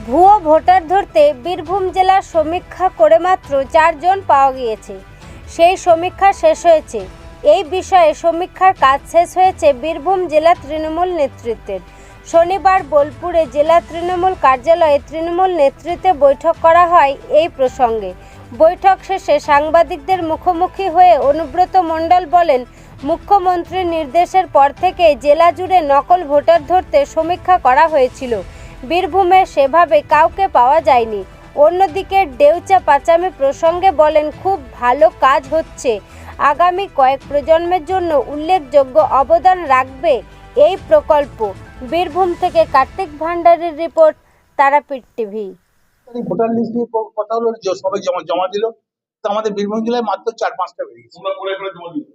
ভুয়ো ভোটার ধরতে বীরভূম জেলার সমীক্ষা করে মাত্র 4 জন পাওয়া গিয়েছে। সেই সমীক্ষা শেষ হয়েছে। এই বিষয়ে সমীক্ষার কাজ শেষ হয়েছে বীরভূম জেলা তৃণমূল নেতৃত্বের। শনিবার বোলপুরে জেলা তৃণমূল কার্যালয়ে তৃণমূল নেতৃত্বে বৈঠক করা হয় এই প্রসঙ্গে। বৈঠক শেষে সাংবাদিকদের মুখোমুখি হয়ে অনুব্রত মণ্ডল বলেন, মুখ্যমন্ত্রীর নির্দেশের পর থেকে জেলা জুড়ে নকল ভোটার ধরতে সমীক্ষা করা হয়েছিল। বীরভূমে সেভাবে কাউকে পাওয়া যায়নি। অন্যদিকে ডেউচা পাচামি প্রসঙ্গে বলেন, খুব ভালো কাজ হচ্ছে। আগামী কয়েক প্রজন্মের জন্য উল্লেখযোগ্য অবদান রাখবে এই প্রকল্প। বীরভূম থেকে কার্তিক ভান্ডারীর রিপোর্ট, তারাপীঠ টিভি। ভোটার লিস্ট নিয়ে কথা হলো, সবাই জমা দিল। তো আমাদের বীরভূম জেলায় মাত্র 4-5টা বেরিয়েছে। তোমরা করে জমা দিল।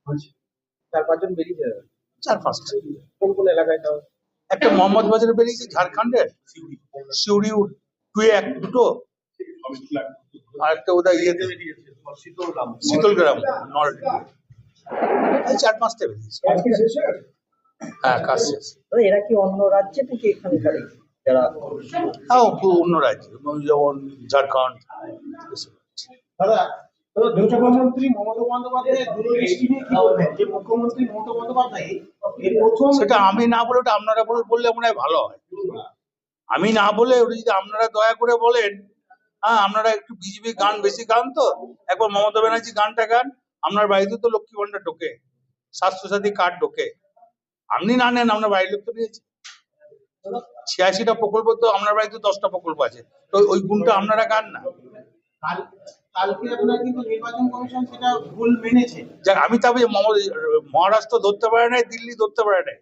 আচ্ছা, 4-5 জন বেরিয়েছে। 4-5টা। কোন কোন এলাকায় তাও? একটা মোহাম্মদ বাজারে বেরিয়েছে, ঝাড়খণ্ডের সিউড়ি 2-1-2, আর একটা ওটা ইয়েতে বেরিয়েছে শীতলগ্রাম নলডি। এই 4-5টা বেরিয়েছে। আজকে শেষ হয়ে গেছে? হ্যাঁ, কাজ শেষ। এরা কি অন্য রাজ্যে থেকে এখানকার যারা? হ্যাঁ, অন্য রাজ্যে, যেমন ঝাড়খণ্ড। দাদা, মুখ্যমন্ত্রী মমতা বন্দ্যোপাধ্যায় দূরদৃষ্টি নিয়ে কি বলবেন? যে মুখ্যমন্ত্রী মমতা বন্দ্যোপাধ্যায় এই প্রথম, সেটা আমি না বলে ওটা আপনারা বললে মনে হয় ভালো হয়। আমি না বলে ওটা যদি আপনারা দয়া করে বলেন, হ্যাঁ আপনারা একটু বিজেপি গান বেশি গান, তো একবার মমতা ব্যানার্জি গানটা গান। আপনার বাড়িতে তো লক্ষ্মী ভান্ডার ঢোকে, স্বাস্থ্যসাথী কার্ড ঢোকে। আপনি না নেন, আপনার বাড়ির লোক তো নিয়েছে। 86টা প্রকল্প, তো আপনার বাড়িতে 10টা প্রকল্প আছে, তো ওই গুণটা আপনারা গান না। কালকে আপনার কিন্তু নির্বাচন কমিশন সেটা ভুল মেনেছে। যাক, আমি তবে মহারাষ্ট্র ধরতে পারে নাই, দিল্লি ধরতে পারে নাই,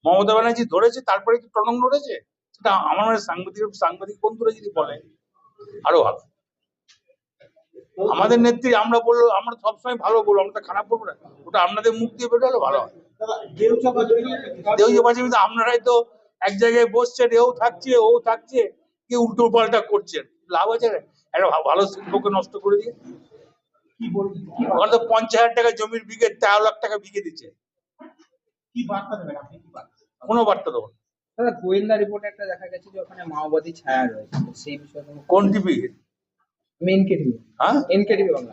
মমতা ব্যানার্জি ধরেছে, তারপরে কি টনক নড়েছে। সেটা আমার সাংবাদিক বন্ধুরা যদি বলে আরো ভালো। আমাদের নেত্রী আমরা বললো, আমরা সবসময় ভালো বলবো, আমরা খারাপ বলবো না। ওটা আপনাদের মুখ দিয়ে বেরোলে ভালো হয়। দেউচা পাচামি তো আপনারাই তো এক জায়গায় বসছেন, এও থাকছে ও থাকছে, কি উল্টো পাল্টা করছেন, লাভ আছে? একটা ভালো শিল্পকে নষ্ট করে দিয়ে। কি বলবেন? ওখানে তো 50,000 টাকা জমির বিঘে 13 লাখ টাকা বিঘে দিচ্ছে। কি বার্তা দেবেন আপনি? কি বার্তা? কোনো বার্তা দেবো না। দাদা, গোয়েন্দা রিপোর্টে একটা দেখা গেছে যে ওখানে মাওবাদী ছায়া রয়েছে, তো সেই বিষয়ে কোন টিভি? NK TV. হ্যাঁ, এনকে টিভি বাংলা।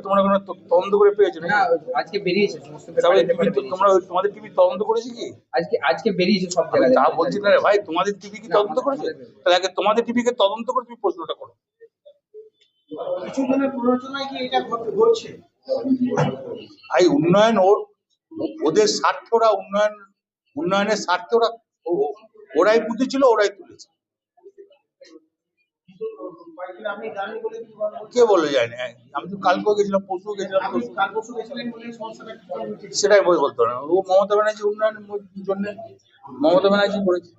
তোমরা কোনো তদন্ত করে পেয়েছো না, না? আজকে বেরিয়েছে সমস্ত তাহলে পেপারে টিভি বেরিয়েছে। তোমাদের টিভি তদন্ত করেছে কি? আজকে বেরিয়েছে সব আমি জায়গায়। তা বলছি না রে ভাই, তোমাদের টিভি কি না, তদন্ত করেছে? তাহলে আগে তোমাদের টিভিকে তদন্ত করে তুমি প্রশ্নটা করো। কিছু জনের প্ররোচনায় কি এটা ঘটছে? ভাই, উন্নয়ন ওদের স্বার্থরা, উন্নয়নের স্বার্থে ওরাই বুঝেছিল, ওরাই তুলেছে। আপনি জানেন বলে কি বলবেন? কে বলে যায় না? আমি তো কালকেও গেছিলাম, পরশু গেছিলাম। আপনি কাল পরশু গেছিলেন বলে সমস্যাটা কি হয়েছে? সেটাই বলতে পারে না। ও মমতা ব্যানার্জি উন্নয়নের জন্য মমতা ব্যানার্জি করেছে।